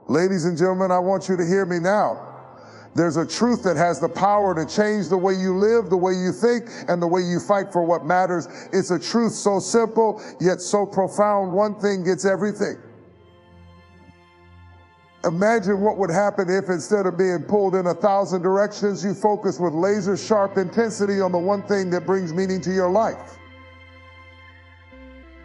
Ladies and gentlemen, I want you to hear me now. There's a truth that has the power to change the way you live, the way you think, and the way you fight for what matters. It's a truth so simple, yet so profound. One thing gets everything. Imagine what would happen if instead of being pulled in 1,000 directions, you focus with laser sharp intensity on the one thing that brings meaning to your life.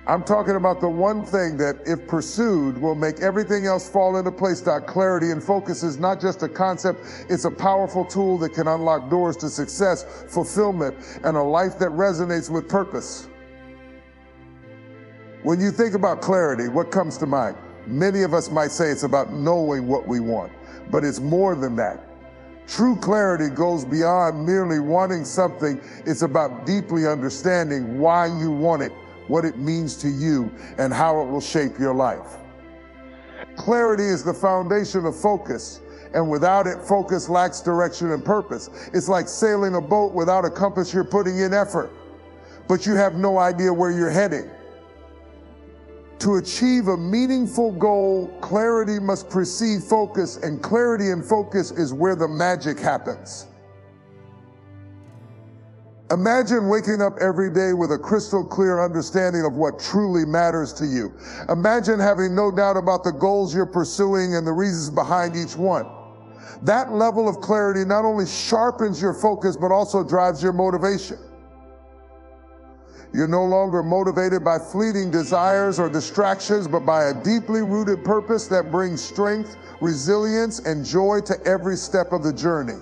I'm talking about the one thing that, if pursued, will make everything else fall into place. Clarity and focus is not just a concept, it's a powerful tool that can unlock doors to success, fulfillment, and a life that resonates with purpose. When you think about clarity, what comes to mind? Many of us might say it's about knowing what we want, but it's more than that. True clarity goes beyond merely wanting something. It's about deeply understanding why you want it, what it means to you, and how it will shape your life. Clarity is the foundation of focus, and without it, focus lacks direction and purpose. It's like sailing a boat without a compass. You're putting in effort, but you have no idea where you're heading. To achieve a meaningful goal, clarity must precede focus, and clarity and focus is where the magic happens. Imagine waking up every day with a crystal clear understanding of what truly matters to you. Imagine having no doubt about the goals you're pursuing and the reasons behind each one. That level of clarity not only sharpens your focus, but also drives your motivation. You're no longer motivated by fleeting desires or distractions, but by a deeply rooted purpose that brings strength, resilience, and joy to every step of the journey.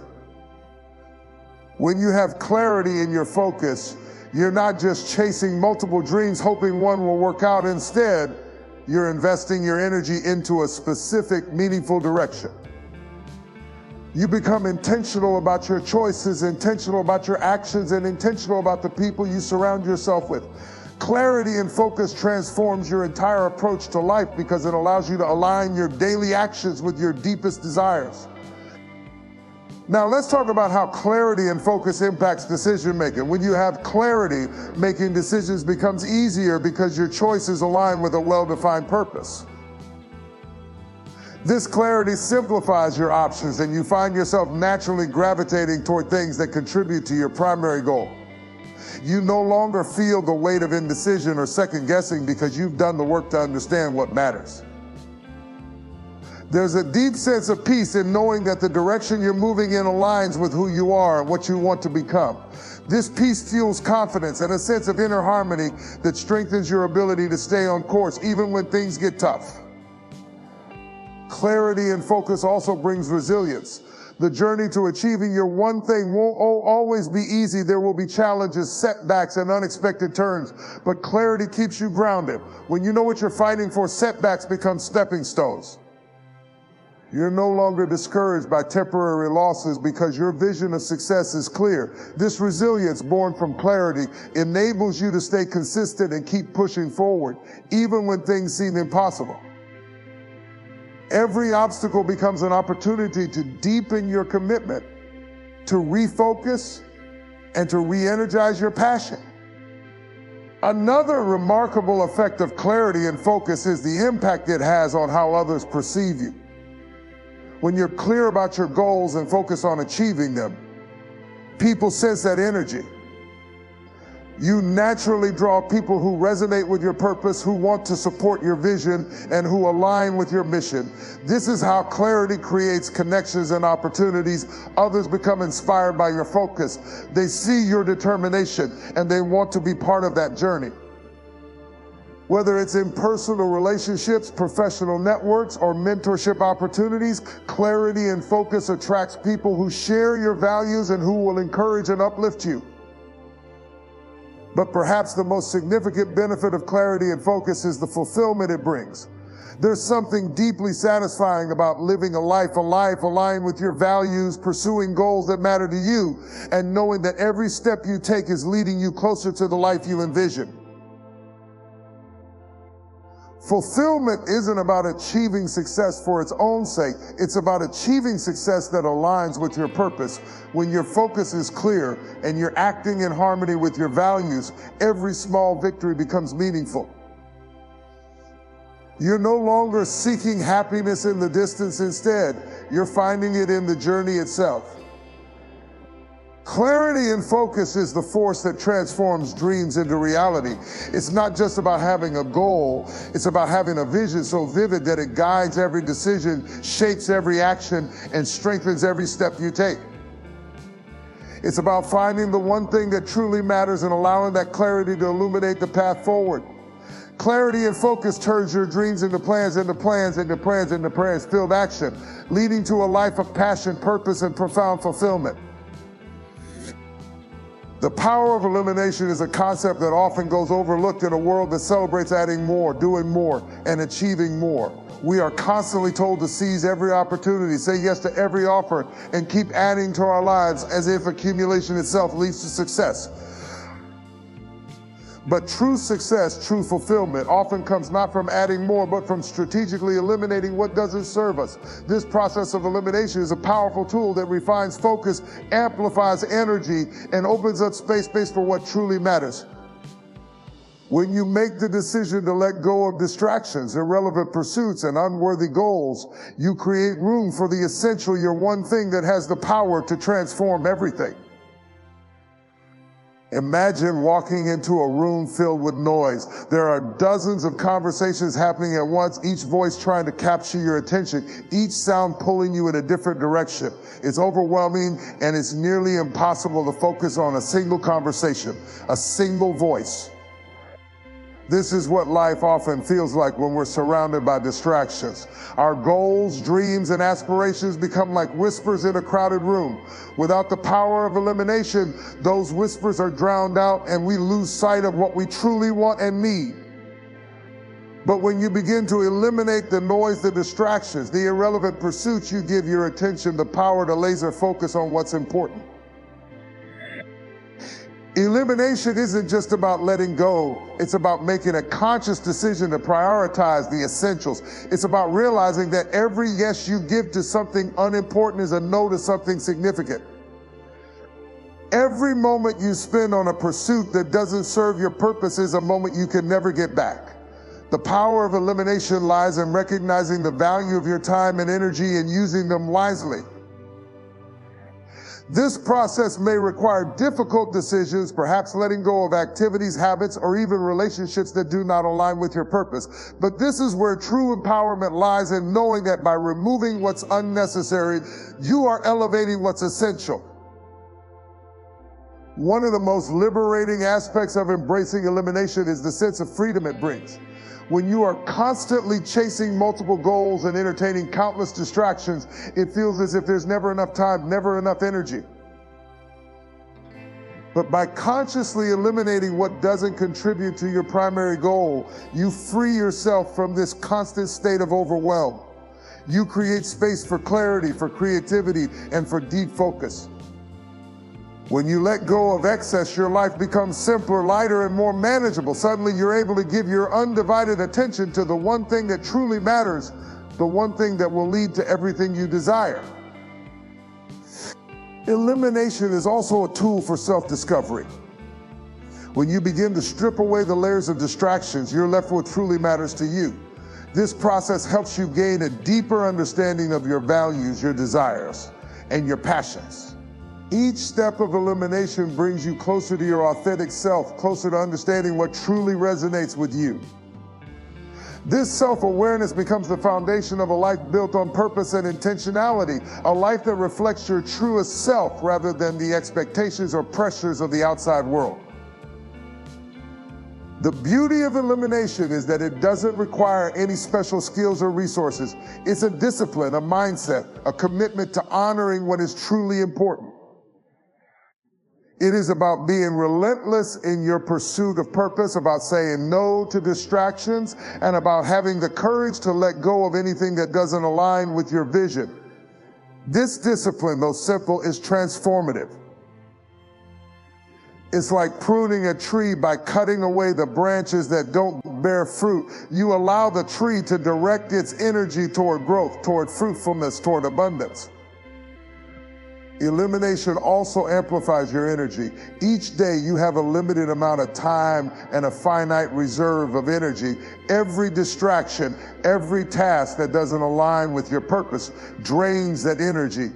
When you have clarity in your focus, you're not just chasing multiple dreams, hoping one will work out. Instead, you're investing your energy into a specific, meaningful direction. You become intentional about your choices, intentional about your actions, and intentional about the people you surround yourself with. Clarity and focus transforms your entire approach to life because it allows you to align your daily actions with your deepest desires. Now let's talk about how clarity and focus impacts decision making. When you have clarity, making decisions becomes easier because your choices align with a well-defined purpose. This clarity simplifies your options, and you find yourself naturally gravitating toward things that contribute to your primary goal. You no longer feel the weight of indecision or second guessing because you've done the work to understand what matters. There's a deep sense of peace in knowing that the direction you're moving in aligns with who you are and what you want to become. This peace fuels confidence and a sense of inner harmony that strengthens your ability to stay on course even when things get tough. Clarity and focus also brings resilience. The journey to achieving your one thing won't always be easy. There will be challenges, setbacks, and unexpected turns, but clarity keeps you grounded. When you know what you're fighting for, setbacks become stepping stones. You're no longer discouraged by temporary losses because your vision of success is clear. This resilience born from clarity enables you to stay consistent and keep pushing forward, even when things seem impossible. Every obstacle becomes an opportunity to deepen your commitment, to refocus, and to re-energize your passion. Another remarkable effect of clarity and focus is the impact it has on how others perceive you. When you're clear about your goals and focus on achieving them, people sense that energy. You naturally draw people who resonate with your purpose, who want to support your vision, and who align with your mission. This is how clarity creates connections and opportunities. Others become inspired by your focus. They see your determination, and they want to be part of that journey. Whether it's in personal relationships, professional networks, or mentorship opportunities, clarity and focus attracts people who share your values and who will encourage and uplift you. But perhaps the most significant benefit of clarity and focus is the fulfillment it brings. There's something deeply satisfying about living a life aligned with your values, pursuing goals that matter to you, and knowing that every step you take is leading you closer to the life you envision. Fulfillment isn't about achieving success for its own sake. It's about achieving success that aligns with your purpose. When your focus is clear and you're acting in harmony with your values, every small victory becomes meaningful. You're no longer seeking happiness in the distance. Instead, you're finding it in the journey itself. Clarity and focus is the force that transforms dreams into reality. It's not just about having a goal, it's about having a vision so vivid that it guides every decision, shapes every action, and strengthens every step you take. It's about finding the one thing that truly matters and allowing that clarity to illuminate the path forward. Clarity and focus turns your dreams into plans, into plans, into plans, into plans-filled action, leading to a life of passion, purpose, and profound fulfillment. The power of elimination is a concept that often goes overlooked in a world that celebrates adding more, doing more, and achieving more. We are constantly told to seize every opportunity, say yes to every offer, and keep adding to our lives as if accumulation itself leads to success. But true success, true fulfillment, often comes not from adding more, but from strategically eliminating what doesn't serve us. This process of elimination is a powerful tool that refines focus, amplifies energy, and opens up space for what truly matters. When you make the decision to let go of distractions, irrelevant pursuits, and unworthy goals, you create room for the essential, your one thing that has the power to transform everything. Imagine walking into a room filled with noise. There are dozens of conversations happening at once, each voice trying to capture your attention, each sound pulling you in a different direction. It's overwhelming, and it's nearly impossible to focus on a single conversation, a single voice. This is what life often feels like when we're surrounded by distractions. Our goals, dreams, and aspirations become like whispers in a crowded room. Without the power of elimination, those whispers are drowned out and we lose sight of what we truly want and need. But when you begin to eliminate the noise, the distractions, the irrelevant pursuits, you give your attention the power to laser focus on what's important. Elimination isn't just about letting go. It's about making a conscious decision to prioritize the essentials. It's about realizing that every yes you give to something unimportant is a no to something significant. Every moment you spend on a pursuit that doesn't serve your purpose is a moment you can never get back. The power of elimination lies in recognizing the value of your time and energy and using them wisely. This process may require difficult decisions, perhaps letting go of activities, habits, or even relationships that do not align with your purpose. But this is where true empowerment lies in knowing that by removing what's unnecessary, you are elevating what's essential. One of the most liberating aspects of embracing elimination is the sense of freedom it brings. When you are constantly chasing multiple goals and entertaining countless distractions, it feels as if there's never enough time, never enough energy. But by consciously eliminating what doesn't contribute to your primary goal, you free yourself from this constant state of overwhelm. You create space for clarity, for creativity, and for deep focus. When you let go of excess, your life becomes simpler, lighter, and more manageable. Suddenly, you're able to give your undivided attention to the one thing that truly matters, the one thing that will lead to everything you desire. Elimination is also a tool for self-discovery. When you begin to strip away the layers of distractions, you're left with what truly matters to you. This process helps you gain a deeper understanding of your values, your desires, and your passions. Each step of elimination brings you closer to your authentic self, closer to understanding what truly resonates with you. This self-awareness becomes the foundation of a life built on purpose and intentionality, a life that reflects your truest self rather than the expectations or pressures of the outside world. The beauty of elimination is that it doesn't require any special skills or resources. It's a discipline, a mindset, a commitment to honoring what is truly important. It is about being relentless in your pursuit of purpose, about saying no to distractions, and about having the courage to let go of anything that doesn't align with your vision. This discipline, though simple, is transformative. It's like pruning a tree by cutting away the branches that don't bear fruit. You allow the tree to direct its energy toward growth, toward fruitfulness, toward abundance. Elimination also amplifies your energy. Each day you have a limited amount of time and a finite reserve of energy. Every distraction, every task that doesn't align with your purpose drains that energy.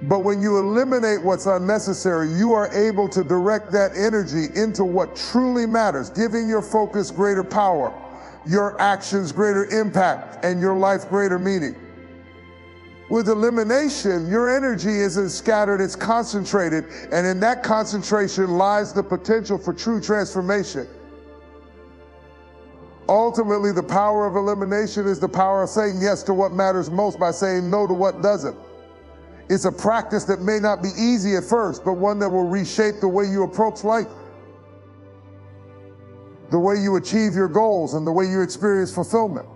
But when you eliminate what's unnecessary, you are able to direct that energy into what truly matters, giving your focus greater power, your actions greater impact, and your life greater meaning. With elimination, your energy isn't scattered, it's concentrated, and in that concentration lies the potential for true transformation. Ultimately, the power of elimination is the power of saying yes to what matters most by saying no to what doesn't. It's a practice that may not be easy at first, but one that will reshape the way you approach life, the way you achieve your goals, and the way you experience fulfillment.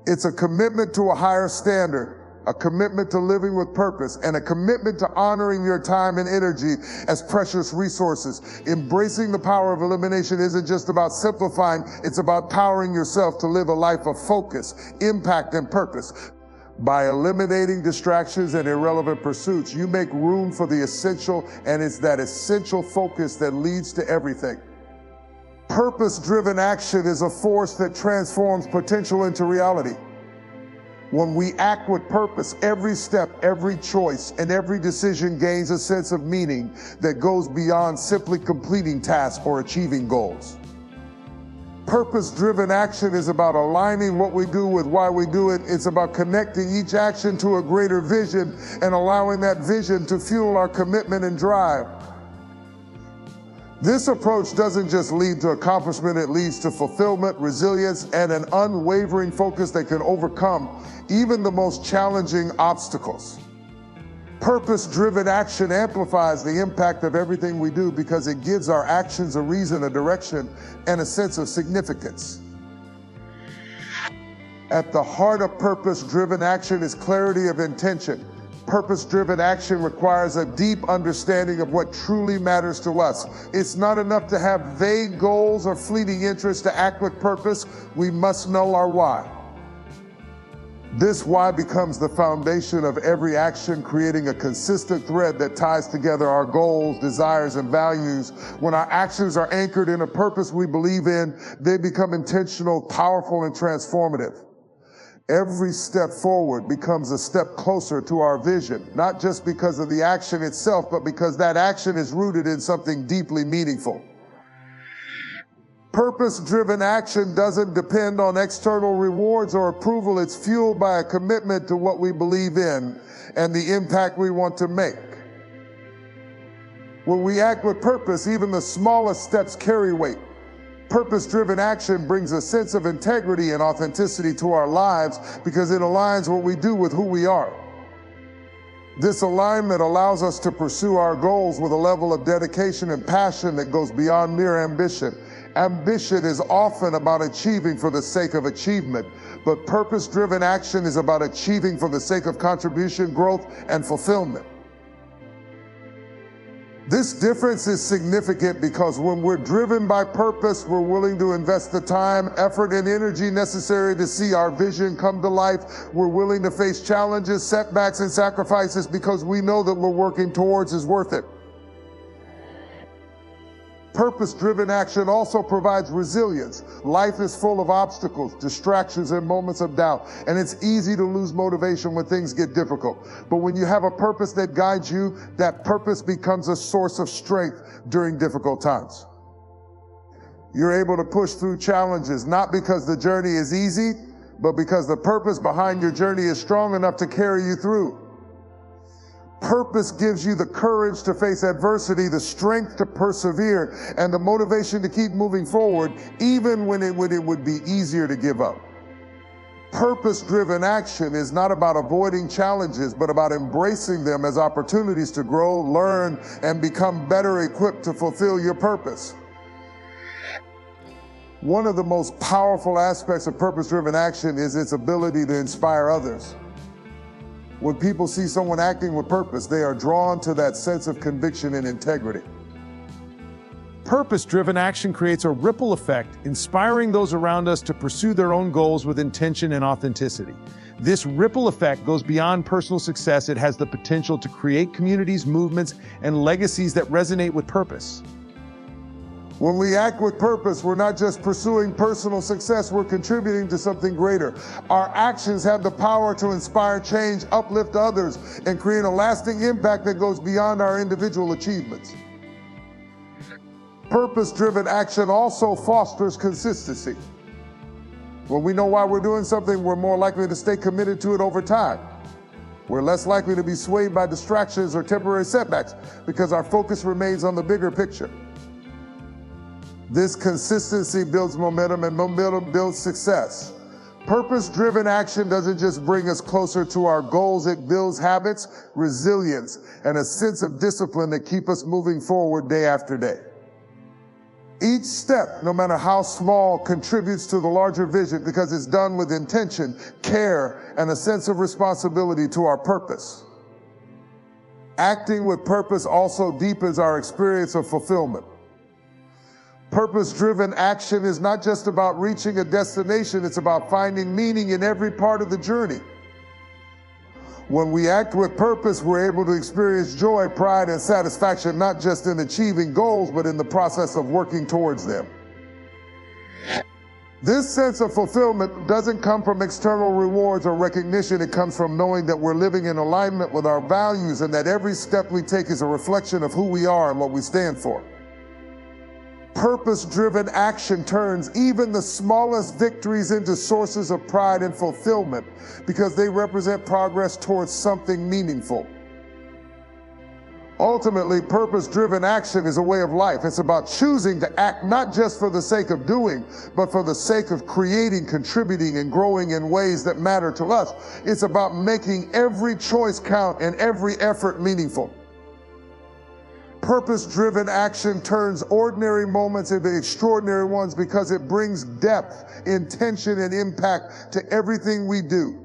It's a commitment to a higher standard, a commitment to living with purpose, and a commitment to honoring your time and energy as precious resources. Embracing the power of elimination isn't just about simplifying, it's about powering yourself to live a life of focus, impact, and purpose. By eliminating distractions and irrelevant pursuits, you make room for the essential, and it's that essential focus that leads to everything. Purpose-driven action is a force that transforms potential into reality. When we act with purpose, every step, every choice, and every decision gains a sense of meaning that goes beyond simply completing tasks or achieving goals. Purpose-driven action is about aligning what we do with why we do it. It's about connecting each action to a greater vision and allowing that vision to fuel our commitment and drive. This approach doesn't just lead to accomplishment, it leads to fulfillment, resilience, and an unwavering focus that can overcome even the most challenging obstacles. Purpose-driven action amplifies the impact of everything we do because it gives our actions a reason, a direction, and a sense of significance. At the heart of purpose-driven action is clarity of intention. Purpose-driven action requires a deep understanding of what truly matters to us. It's not enough to have vague goals or fleeting interests to act with purpose. We must know our why. This why becomes the foundation of every action, creating a consistent thread that ties together our goals, desires, and values. When our actions are anchored in a purpose we believe in, they become intentional, powerful, and transformative. Every step forward becomes a step closer to our vision, not just because of the action itself, but because that action is rooted in something deeply meaningful. Purpose-driven action doesn't depend on external rewards or approval. It's fueled by a commitment to what we believe in and the impact we want to make. When we act with purpose, even the smallest steps carry weight. Purpose-driven action brings a sense of integrity and authenticity to our lives because it aligns what we do with who we are. This alignment allows us to pursue our goals with a level of dedication and passion that goes beyond mere ambition. Ambition is often about achieving for the sake of achievement, but purpose-driven action is about achieving for the sake of contribution, growth, and fulfillment. This difference is significant because when we're driven by purpose, we're willing to invest the time, effort, and energy necessary to see our vision come to life. We're willing to face challenges, setbacks, and sacrifices because we know that we're working towards is worth it. Purpose-driven action also provides resilience. Life is full of obstacles, distractions, and moments of doubt, and it's easy to lose motivation when things get difficult. But when you have a purpose that guides you, that purpose becomes a source of strength during difficult times. You're able to push through challenges, not because the journey is easy, but because the purpose behind your journey is strong enough to carry you through. Purpose gives you the courage to face adversity, the strength to persevere, and the motivation to keep moving forward, even when it would be easier to give up. Purpose-driven action is not about avoiding challenges, but about embracing them as opportunities to grow, learn, and become better equipped to fulfill your purpose. One of the most powerful aspects of purpose-driven action is its ability to inspire others. When people see someone acting with purpose, they are drawn to that sense of conviction and integrity. Purpose-driven action creates a ripple effect, inspiring those around us to pursue their own goals with intention and authenticity. This ripple effect goes beyond personal success. It has the potential to create communities, movements, and legacies that resonate with purpose. When we act with purpose, we're not just pursuing personal success, we're contributing to something greater. Our actions have the power to inspire change, uplift others, and create a lasting impact that goes beyond our individual achievements. Purpose-driven action also fosters consistency. When we know why we're doing something, we're more likely to stay committed to it over time. We're less likely to be swayed by distractions or temporary setbacks because our focus remains on the bigger picture. This consistency builds momentum, and momentum builds success. Purpose-driven action doesn't just bring us closer to our goals, it builds habits, resilience, and a sense of discipline that keep us moving forward day after day. Each step, no matter how small, contributes to the larger vision because it's done with intention, care, and a sense of responsibility to our purpose. Acting with purpose also deepens our experience of fulfillment. Purpose-driven action is not just about reaching a destination, it's about finding meaning in every part of the journey. When we act with purpose, we're able to experience joy, pride, and satisfaction, not just in achieving goals, but in the process of working towards them. This sense of fulfillment doesn't come from external rewards or recognition. It comes from knowing that we're living in alignment with our values and that every step we take is a reflection of who we are and what we stand for. Purpose-driven action turns even the smallest victories into sources of pride and fulfillment because they represent progress towards something meaningful. Ultimately, purpose-driven action is a way of life. It's about choosing to act not just for the sake of doing, but for the sake of creating, contributing, and growing in ways that matter to us. It's about making every choice count and every effort meaningful. Purpose-driven action turns ordinary moments into extraordinary ones because it brings depth, intention, and impact to everything we do.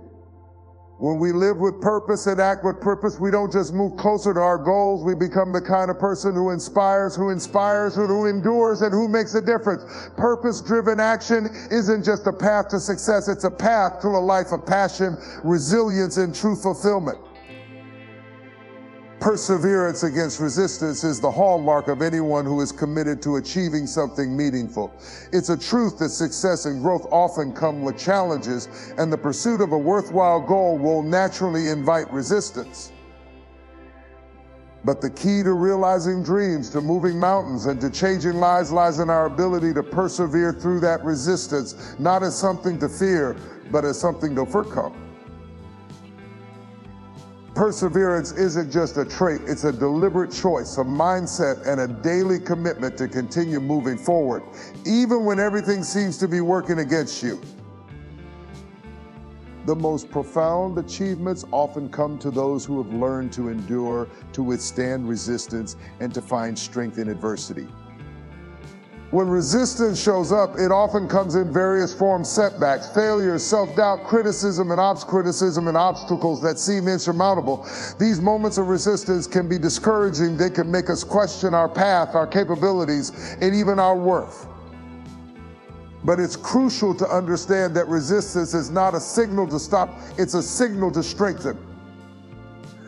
When we live with purpose and act with purpose, we don't just move closer to our goals, we become the kind of person who inspires, who endures, and who makes a difference. Purpose-driven action isn't just a path to success, it's a path to a life of passion, resilience, and true fulfillment. Perseverance against resistance is the hallmark of anyone who is committed to achieving something meaningful. It's a truth that success and growth often come with challenges, and the pursuit of a worthwhile goal will naturally invite resistance. But the key to realizing dreams, to moving mountains, and to changing lives lies in our ability to persevere through that resistance, not as something to fear, but as something to overcome. Perseverance isn't just a trait, it's a deliberate choice, a mindset, and a daily commitment to continue moving forward, even when everything seems to be working against you. The most profound achievements often come to those who have learned to endure, to withstand resistance, and to find strength in adversity. When resistance shows up, it often comes in various forms: setbacks, failures, self-doubt, criticism, and obstacles that seem insurmountable. These moments of resistance can be discouraging. They can make us question our path, our capabilities, and even our worth. But it's crucial to understand that resistance is not a signal to stop, it's a signal to strengthen.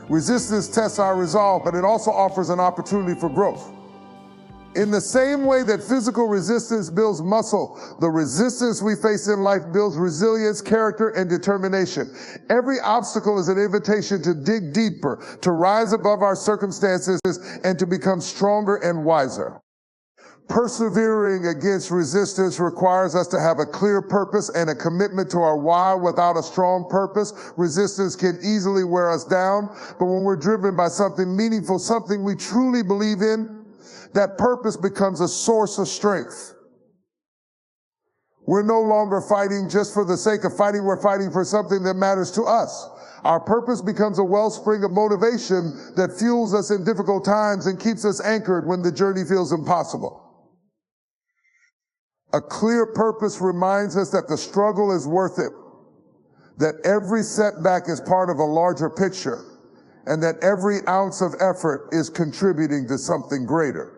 Resistance tests our resolve, but it also offers an opportunity for growth. In the same way that physical resistance builds muscle, the resistance we face in life builds resilience, character, and determination. Every obstacle is an invitation to dig deeper, to rise above our circumstances, and to become stronger and wiser. Persevering against resistance requires us to have a clear purpose and a commitment to our why. Without a strong purpose, resistance can easily wear us down. But when we're driven by something meaningful, something we truly believe in, that purpose becomes a source of strength. We're no longer fighting just for the sake of fighting, we're fighting for something that matters to us. Our purpose becomes a wellspring of motivation that fuels us in difficult times and keeps us anchored when the journey feels impossible. A clear purpose reminds us that the struggle is worth it, that every setback is part of a larger picture, and that every ounce of effort is contributing to something greater.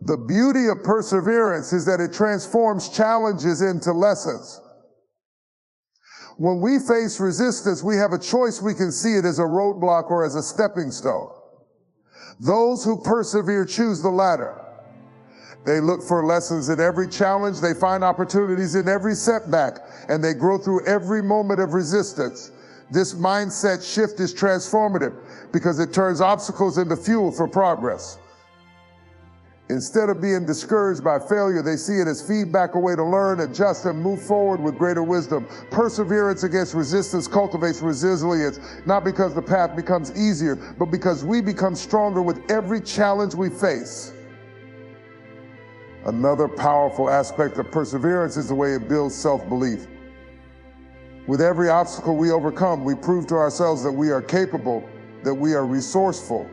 The beauty of perseverance is that it transforms challenges into lessons. When we face resistance, we have a choice. We can see it as a roadblock or as a stepping stone. Those who persevere choose the latter. They look for lessons in every challenge. They find opportunities in every setback, and they grow through every moment of resistance. This mindset shift is transformative because it turns obstacles into fuel for progress. Instead of being discouraged by failure, they see it as feedback, a way to learn, adjust, and move forward with greater wisdom. Perseverance against resistance cultivates resilience, not because the path becomes easier, but because we become stronger with every challenge we face. Another powerful aspect of perseverance is the way it builds self-belief. With every obstacle we overcome, we prove to ourselves that we are capable, that we are resourceful,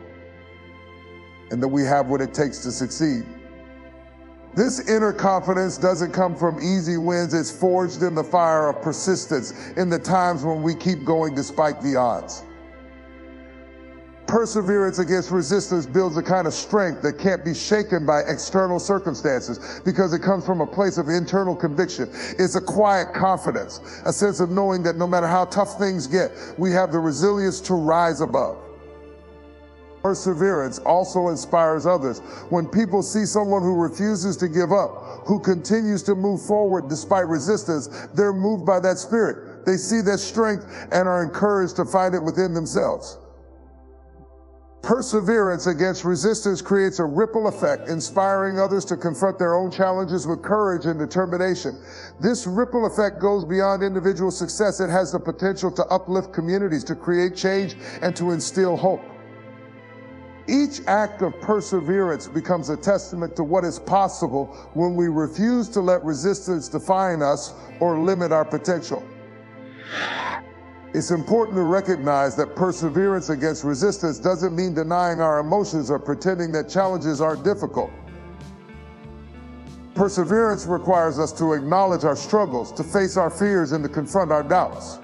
and that we have what it takes to succeed. This inner confidence doesn't come from easy wins. It's forged in the fire of persistence, in the times when we keep going despite the odds. Perseverance against resistance builds a kind of strength that can't be shaken by external circumstances because it comes from a place of internal conviction. It's a quiet confidence, a sense of knowing that no matter how tough things get, we have the resilience to rise above. Perseverance also inspires others. When people see someone who refuses to give up, who continues to move forward despite resistance, they're moved by that spirit. They see that strength and are encouraged to find it within themselves. Perseverance against resistance creates a ripple effect, inspiring others to confront their own challenges with courage and determination. This ripple effect goes beyond individual success. It has the potential to uplift communities, to create change, and to instill hope. Each act of perseverance becomes a testament to what is possible when we refuse to let resistance define us or limit our potential. It's important to recognize that perseverance against resistance doesn't mean denying our emotions or pretending that challenges aren't difficult. Perseverance requires us to acknowledge our struggles, to face our fears, and to confront our doubts.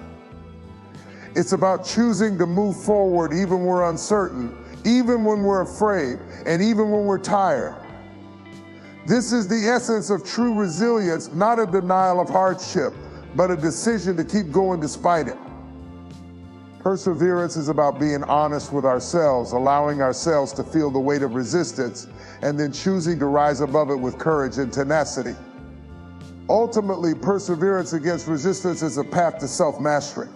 It's about choosing to move forward even when we're uncertain, even when we're afraid, and even when we're tired. This is the essence of true resilience, not a denial of hardship, but a decision to keep going despite it. Perseverance is about being honest with ourselves, allowing ourselves to feel the weight of resistance, and then choosing to rise above it with courage and tenacity. Ultimately, perseverance against resistance is a path to self-mastery.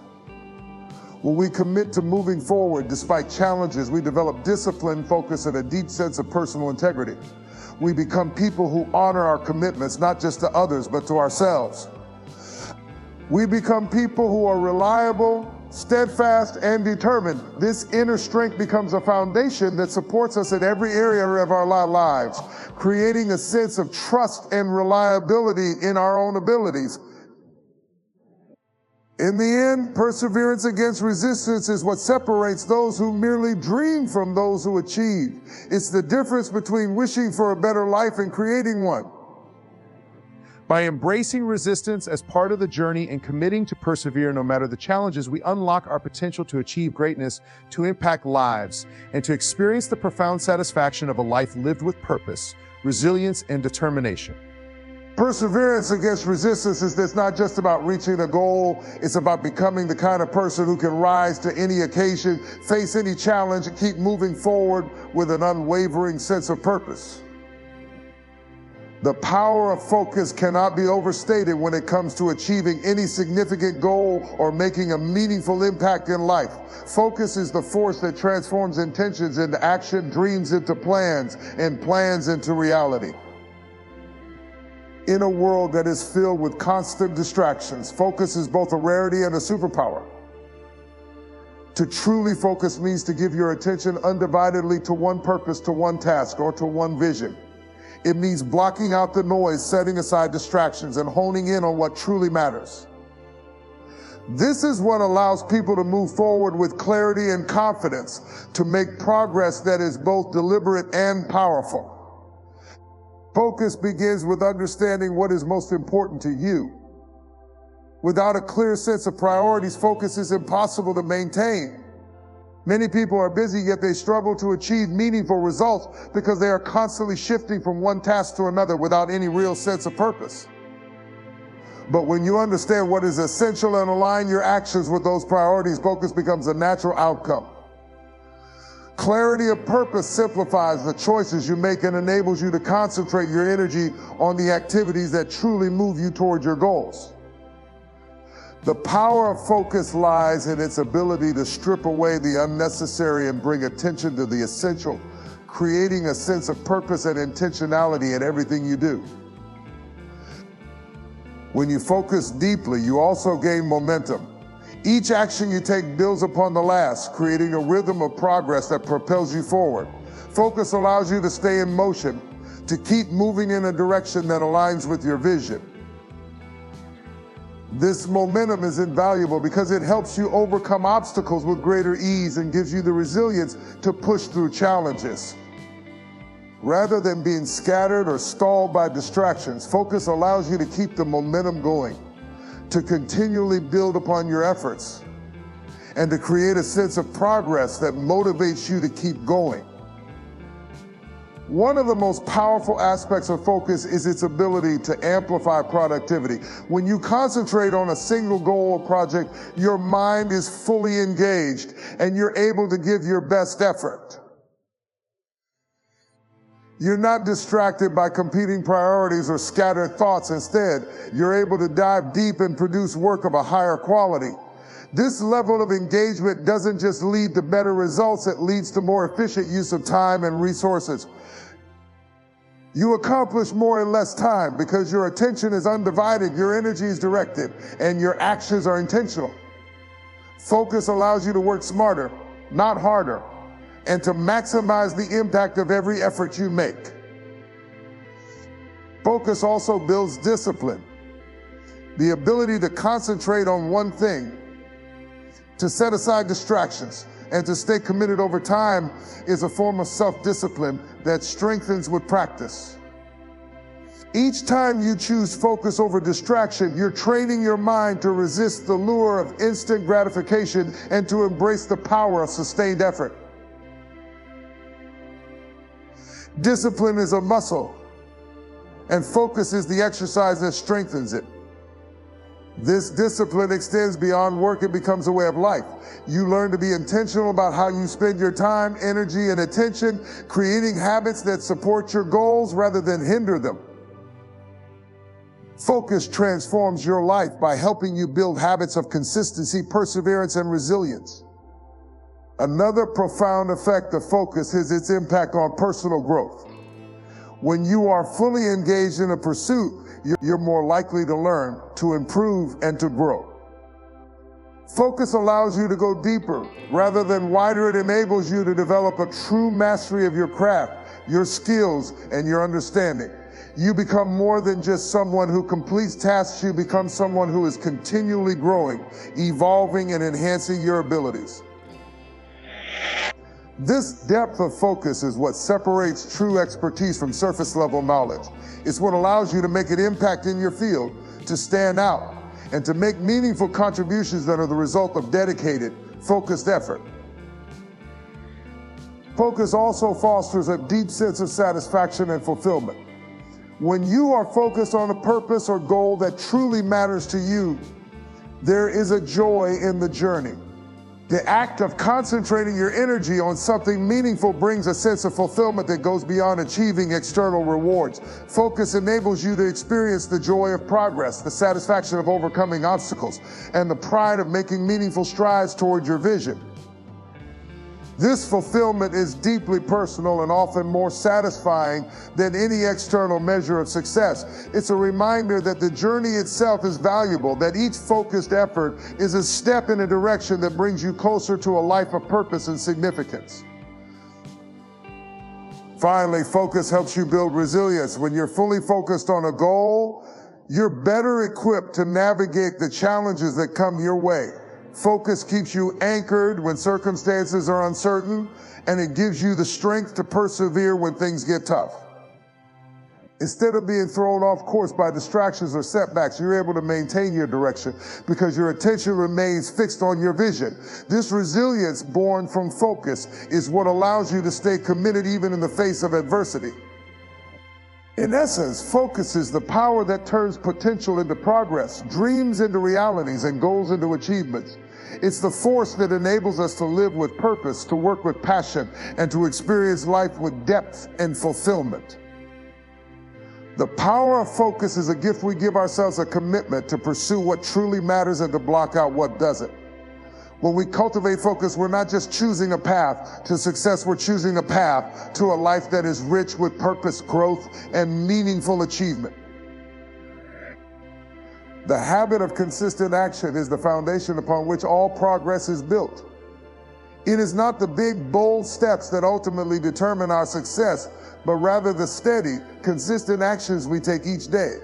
When we commit to moving forward despite challenges, we develop discipline, focus, and a deep sense of personal integrity. We become people who honor our commitments, not just to others, but to ourselves. We become people who are reliable, steadfast, and determined. This inner strength becomes a foundation that supports us in every area of our lives, creating a sense of trust and reliability in our own abilities. In the end, perseverance against resistance is what separates those who merely dream from those who achieve. It's the difference between wishing for a better life and creating one. By embracing resistance as part of the journey and committing to persevere no matter the challenges, we unlock our potential to achieve greatness, to impact lives, and to experience the profound satisfaction of a life lived with purpose, resilience, and determination. Perseverance against resistance is not just about reaching a goal. It's about becoming the kind of person who can rise to any occasion, face any challenge, and keep moving forward with an unwavering sense of purpose. The power of focus cannot be overstated when it comes to achieving any significant goal or making a meaningful impact in life. Focus is the force that transforms intentions into action, dreams into plans, and plans into reality. In a world that is filled with constant distractions, focus is both a rarity and a superpower. To truly focus means to give your attention undividedly to one purpose, to one task, or to one vision. It means blocking out the noise, setting aside distractions, and honing in on what truly matters. This is what allows people to move forward with clarity and confidence, to make progress that is both deliberate and powerful. Focus begins with understanding what is most important to you. Without a clear sense of priorities, focus is impossible to maintain. Many people are busy, yet they struggle to achieve meaningful results because they are constantly shifting from one task to another without any real sense of purpose. But when you understand what is essential and align your actions with those priorities, focus becomes a natural outcome. Clarity of purpose simplifies the choices you make and enables you to concentrate your energy on the activities that truly move you toward your goals. The power of focus lies in its ability to strip away the unnecessary and bring attention to the essential, creating a sense of purpose and intentionality in everything you do. When you focus deeply, you also gain momentum. Each action you take builds upon the last, creating a rhythm of progress that propels you forward. Focus allows you to stay in motion, to keep moving in a direction that aligns with your vision. This momentum is invaluable because it helps you overcome obstacles with greater ease and gives you the resilience to push through challenges. Rather than being scattered or stalled by distractions, focus allows you to keep the momentum going, to continually build upon your efforts, and to create a sense of progress that motivates you to keep going. One of the most powerful aspects of focus is its ability to amplify productivity. When you concentrate on a single goal or project, your mind is fully engaged and you're able to give your best effort. You're not distracted by competing priorities or scattered thoughts. Instead, you're able to dive deep and produce work of a higher quality. This level of engagement doesn't just lead to better results, it leads to more efficient use of time and resources. You accomplish more in less time because your attention is undivided, your energy is directed, and your actions are intentional. Focus allows you to work smarter, not harder, and to maximize the impact of every effort you make. Focus also builds discipline, the ability to concentrate on one thing, to set aside distractions, and to stay committed over time is a form of self-discipline that strengthens with practice. Each time you choose focus over distraction, you're training your mind to resist the lure of instant gratification and to embrace the power of sustained effort. Discipline is a muscle, and focus is the exercise that strengthens it. This discipline extends beyond work, it becomes a way of life. You learn to be intentional about how you spend your time, energy, and attention, creating habits that support your goals rather than hinder them. Focus transforms your life by helping you build habits of consistency, perseverance, and resilience. Another profound effect of focus is its impact on personal growth. When you are fully engaged in a pursuit, you're more likely to learn, to improve, and to grow. Focus allows you to go deeper rather than wider. It enables you to develop a true mastery of your craft, your skills, and your understanding. You become more than just someone who completes tasks. You become someone who is continually growing, evolving, and enhancing your abilities. This depth of focus is what separates true expertise from surface-level knowledge. It's what allows you to make an impact in your field, to stand out, and to make meaningful contributions that are the result of dedicated, focused effort. Focus also fosters a deep sense of satisfaction and fulfillment. When you are focused on a purpose or goal that truly matters to you, there is a joy in the journey. The act of concentrating your energy on something meaningful brings a sense of fulfillment that goes beyond achieving external rewards. Focus enables you to experience the joy of progress, the satisfaction of overcoming obstacles, and the pride of making meaningful strides toward your vision. This fulfillment is deeply personal and often more satisfying than any external measure of success. It's a reminder that the journey itself is valuable, that each focused effort is a step in a direction that brings you closer to a life of purpose and significance. Finally, focus helps you build resilience. When you're fully focused on a goal, you're better equipped to navigate the challenges that come your way. Focus keeps you anchored when circumstances are uncertain, and it gives you the strength to persevere when things get tough. Instead of being thrown off course by distractions or setbacks, you're able to maintain your direction because your attention remains fixed on your vision. This resilience born from focus is what allows you to stay committed even in the face of adversity. In essence, focus is the power that turns potential into progress, dreams into realities, and goals into achievements. It's the force that enables us to live with purpose, to work with passion, and to experience life with depth and fulfillment. The power of focus is a gift we give ourselves, a commitment to pursue what truly matters and to block out what doesn't. When we cultivate focus, we're not just choosing a path to success, we're choosing a path to a life that is rich with purpose, growth, and meaningful achievement. The habit of consistent action is the foundation upon which all progress is built. It is not the big, bold steps that ultimately determine our success, but rather the steady, consistent actions we take each day.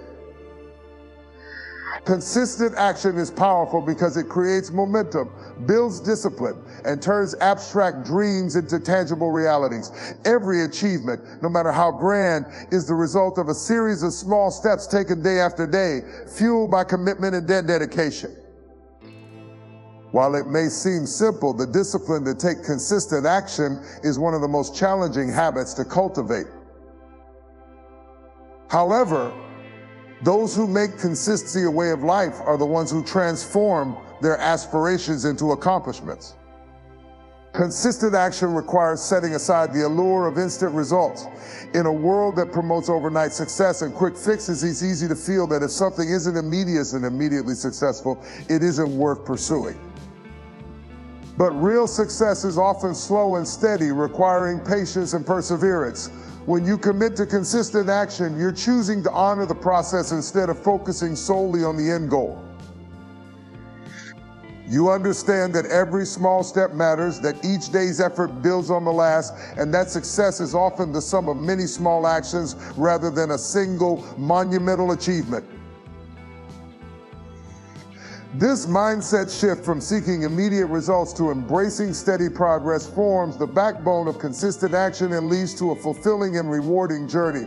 Consistent action is powerful because it creates momentum, builds discipline, and turns abstract dreams into tangible realities. Every achievement, no matter how grand, is the result of a series of small steps taken day after day, fueled by commitment and dedication. While it may seem simple, the discipline to take consistent action is one of the most challenging habits to cultivate. However, those who make consistency a way of life are the ones who transform their aspirations into accomplishments. Consistent action requires setting aside the allure of instant results. In a world that promotes overnight success and quick fixes, it's easy to feel that if something isn't immediate and immediately successful, it isn't worth pursuing. But real success is often slow and steady, requiring patience and perseverance. When you commit to consistent action, you're choosing to honor the process instead of focusing solely on the end goal. You understand that every small step matters, that each day's effort builds on the last, and that success is often the sum of many small actions rather than a single monumental achievement. This mindset shift from seeking immediate results to embracing steady progress forms the backbone of consistent action and leads to a fulfilling and rewarding journey.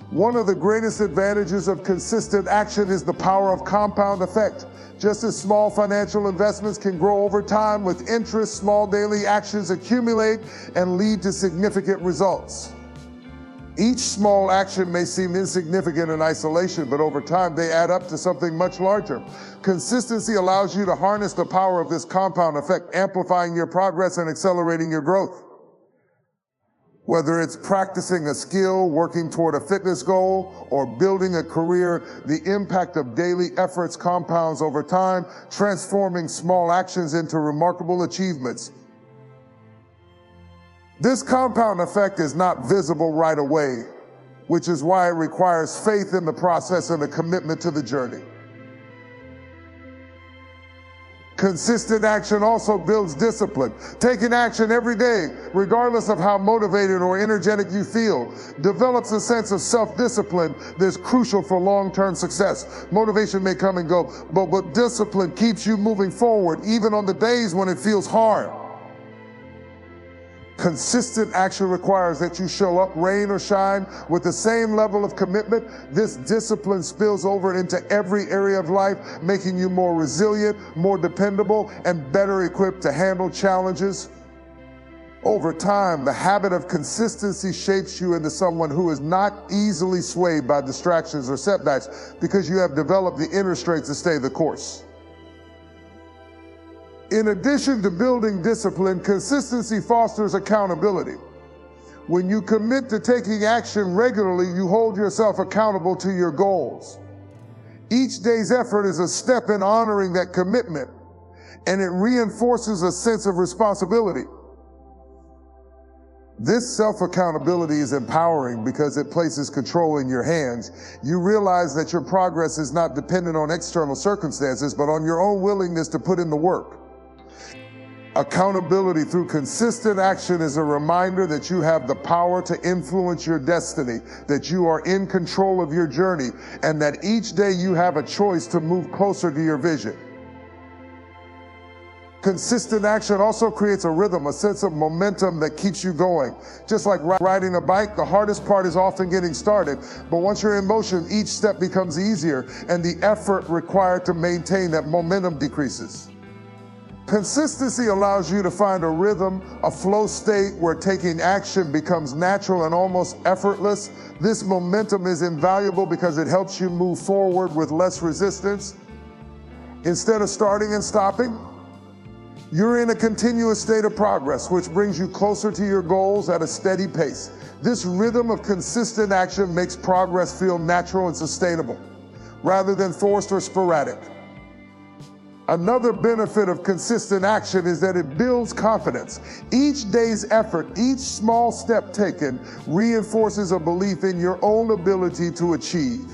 One of the greatest advantages of consistent action is the power of compound effect. Just as small financial investments can grow over time with interest, small daily actions accumulate and lead to significant results. Each small action may seem insignificant in isolation, but over time they add up to something much larger. Consistency allows you to harness the power of this compound effect, amplifying your progress and accelerating your growth. Whether it's practicing a skill, working toward a fitness goal, or building a career, the impact of daily efforts compounds over time, transforming small actions into remarkable achievements. This compound effect is not visible right away, which is why it requires faith in the process and a commitment to the journey. Consistent action also builds discipline. Taking action every day, regardless of how motivated or energetic you feel, develops a sense of self-discipline that's crucial for long-term success. Motivation may come and go, but discipline keeps you moving forward, even on the days when it feels hard. Consistent action requires that you show up, rain or shine, with the same level of commitment. This discipline spills over into every area of life, making you more resilient, more dependable, and better equipped to handle challenges. Over time, the habit of consistency shapes you into someone who is not easily swayed by distractions or setbacks because you have developed the inner strength to stay the course. In addition to building discipline, consistency fosters accountability. When you commit to taking action regularly, you hold yourself accountable to your goals. Each day's effort is a step in honoring that commitment, and it reinforces a sense of responsibility. This self-accountability is empowering because it places control in your hands. You realize that your progress is not dependent on external circumstances, but on your own willingness to put in the work. Accountability through consistent action is a reminder that you have the power to influence your destiny, that you are in control of your journey, and that each day you have a choice to move closer to your vision. Consistent action also creates a rhythm, a sense of momentum that keeps you going. Just like riding a bike, the hardest part is often getting started, but once you're in motion, each step becomes easier, and the effort required to maintain that momentum decreases. Consistency allows you to find a rhythm, a flow state where taking action becomes natural and almost effortless. This momentum is invaluable because it helps you move forward with less resistance. Instead of starting and stopping, you're in a continuous state of progress, which brings you closer to your goals at a steady pace. This rhythm of consistent action makes progress feel natural and sustainable, rather than forced or sporadic. Another benefit of consistent action is that it builds confidence. Each day's effort, each small step taken, reinforces a belief in your own ability to achieve.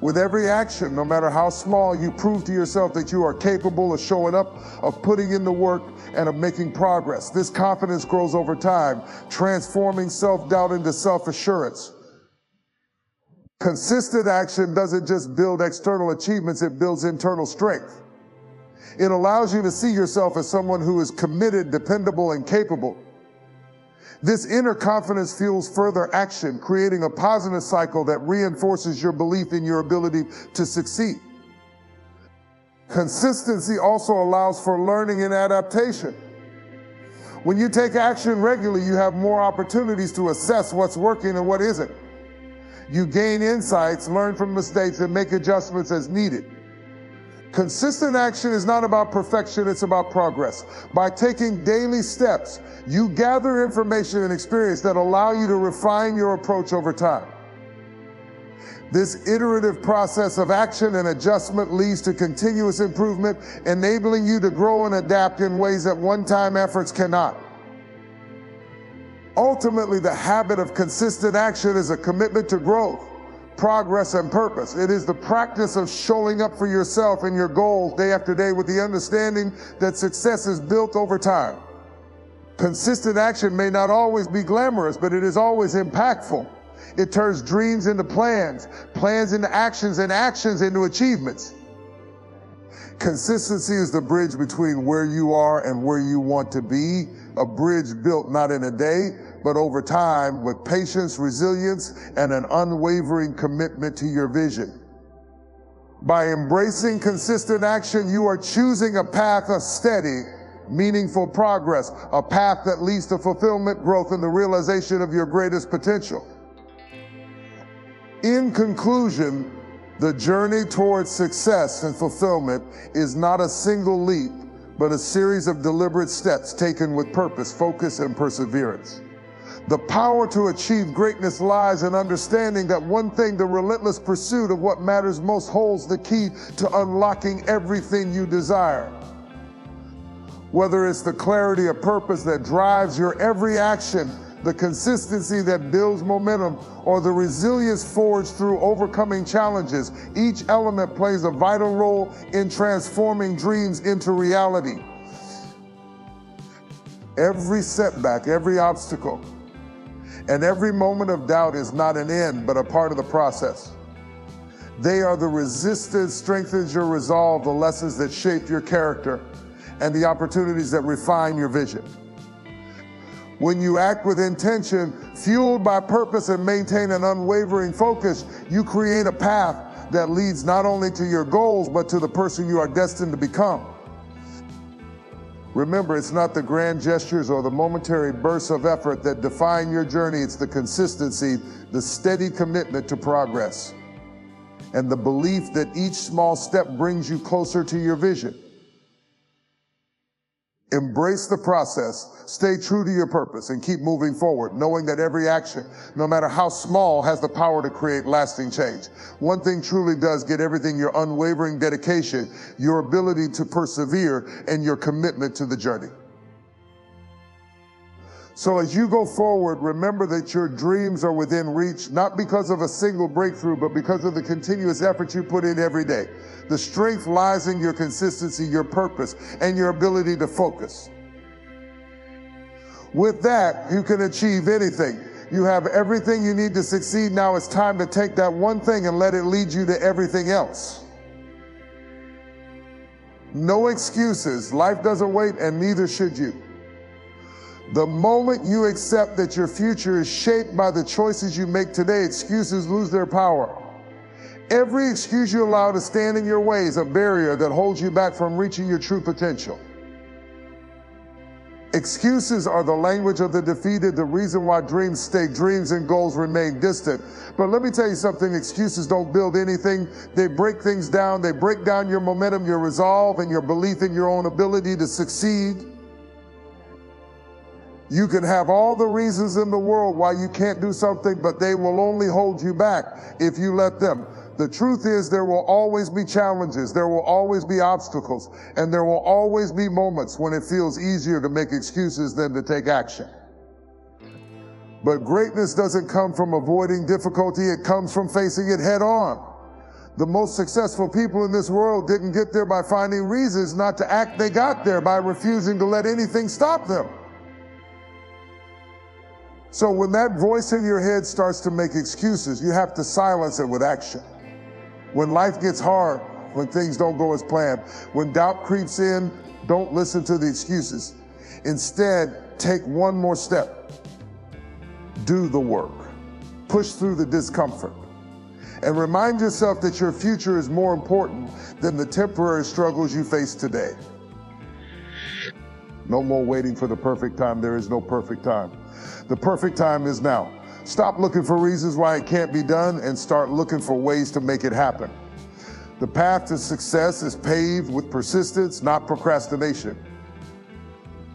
With every action, no matter how small, you prove to yourself that you are capable of showing up, of putting in the work, and of making progress. This confidence grows over time, transforming self-doubt into self-assurance. Consistent action doesn't just build external achievements, it builds internal strength. It allows you to see yourself as someone who is committed, dependable, and capable. This inner confidence fuels further action, creating a positive cycle that reinforces your belief in your ability to succeed. Consistency also allows for learning and adaptation. When you take action regularly, you have more opportunities to assess what's working and what isn't. You gain insights, learn from mistakes, and make adjustments as needed. Consistent action is not about perfection, it's about progress. By taking daily steps, you gather information and experience that allow you to refine your approach over time. This iterative process of action and adjustment leads to continuous improvement, enabling you to grow and adapt in ways that one-time efforts cannot. Ultimately, the habit of consistent action is a commitment to growth, progress, and purpose. It is the practice of showing up for yourself and your goals day after day with the understanding that success is built over time. Consistent action may not always be glamorous, but it is always impactful. It turns dreams into plans, plans into actions, and actions into achievements. Consistency is the bridge between where you are and where you want to be, a bridge built not in a day, but over time with patience, resilience, and an unwavering commitment to your vision. By embracing consistent action, you are choosing a path of steady, meaningful progress, a path that leads to fulfillment, growth, and the realization of your greatest potential. In conclusion, the journey towards success and fulfillment is not a single leap, but a series of deliberate steps taken with purpose, focus, and perseverance. The power to achieve greatness lies in understanding that one thing, the relentless pursuit of what matters most, holds the key to unlocking everything you desire. Whether it's the clarity of purpose that drives your every action, the consistency that builds momentum, or the resilience forged through overcoming challenges, each element plays a vital role in transforming dreams into reality. Every setback, every obstacle, and every moment of doubt is not an end, but a part of the process. They are the resistance strengthens your resolve, the lessons that shape your character, and the opportunities that refine your vision. When you act with intention, fueled by purpose, and maintain an unwavering focus, you create a path that leads not only to your goals, but to the person you are destined to become. Remember, it's not the grand gestures or the momentary bursts of effort that define your journey. It's the consistency, the steady commitment to progress, and the belief that each small step brings you closer to your vision. Embrace the process, stay true to your purpose, and keep moving forward, knowing that every action, no matter how small, has the power to create lasting change. One thing truly does get everything: your unwavering dedication, your ability to persevere, and your commitment to the journey. So as you go forward, remember that your dreams are within reach, not because of a single breakthrough, but because of the continuous effort you put in every day. The strength lies in your consistency, your purpose, and your ability to focus. With that, you can achieve anything. You have everything you need to succeed. Now it's time to take that one thing and let it lead you to everything else. No excuses. Life doesn't wait, and neither should you. The moment you accept that your future is shaped by the choices you make today, excuses lose their power. Every excuse you allow to stand in your way is a barrier that holds you back from reaching your true potential. Excuses are the language of the defeated, the reason why dreams stay dreams and goals remain distant. But let me tell you something, excuses don't build anything. They break things down. They break down your momentum, your resolve, and your belief in your own ability to succeed. You can have all the reasons in the world why you can't do something, but they will only hold you back if you let them. The truth is there will always be challenges, there will always be obstacles, and there will always be moments when it feels easier to make excuses than to take action. But greatness doesn't come from avoiding difficulty, it comes from facing it head on. The most successful people in this world didn't get there by finding reasons not to act, they got there by refusing to let anything stop them. So when that voice in your head starts to make excuses, you have to silence it with action. When life gets hard, when things don't go as planned, when doubt creeps in, don't listen to the excuses. Instead, take one more step. Do the work. Push through the discomfort. And remind yourself that your future is more important than the temporary struggles you face today. No more waiting for the perfect time. There is no perfect time. The perfect time is now. Stop looking for reasons why it can't be done and start looking for ways to make it happen. The path to success is paved with persistence, not procrastination.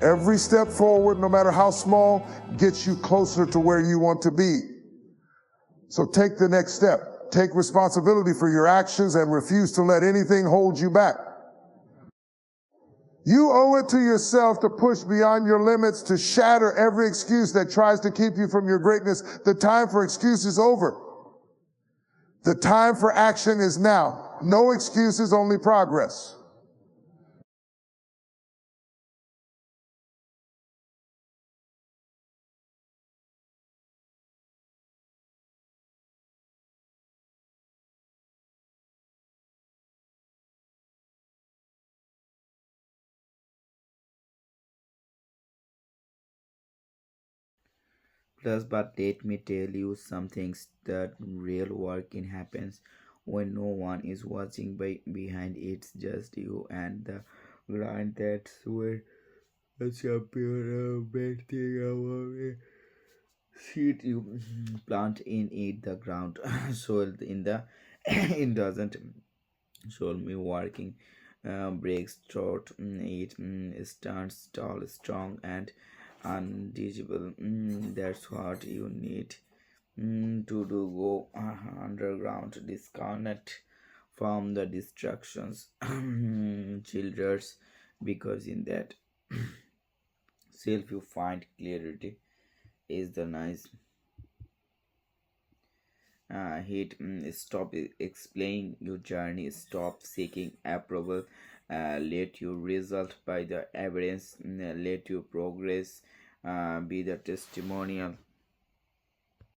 Every step forward, no matter how small, gets you closer to where you want to be. So take the next step. Take responsibility for your actions and refuse to let anything hold you back. You owe it to yourself to push beyond your limits, to shatter every excuse that tries to keep you from your greatness. The time for excuse is over. The time for action is now. No excuses, only progress. Plus, but let me tell you some things that real working happens when no one is watching behind. It's just you and the grind. That's where the champion of best thing about it. Seed you plant in it the ground soil in the it doesn't show me working breaks throat it stands tall strong and undisable. That's what you need to do. Go underground, disconnect from the distractions, children's, because in that self you find clarity is the nice hit. Stop explaining your journey, stop seeking approval, let your result by the evidence, let your progress be the testimonial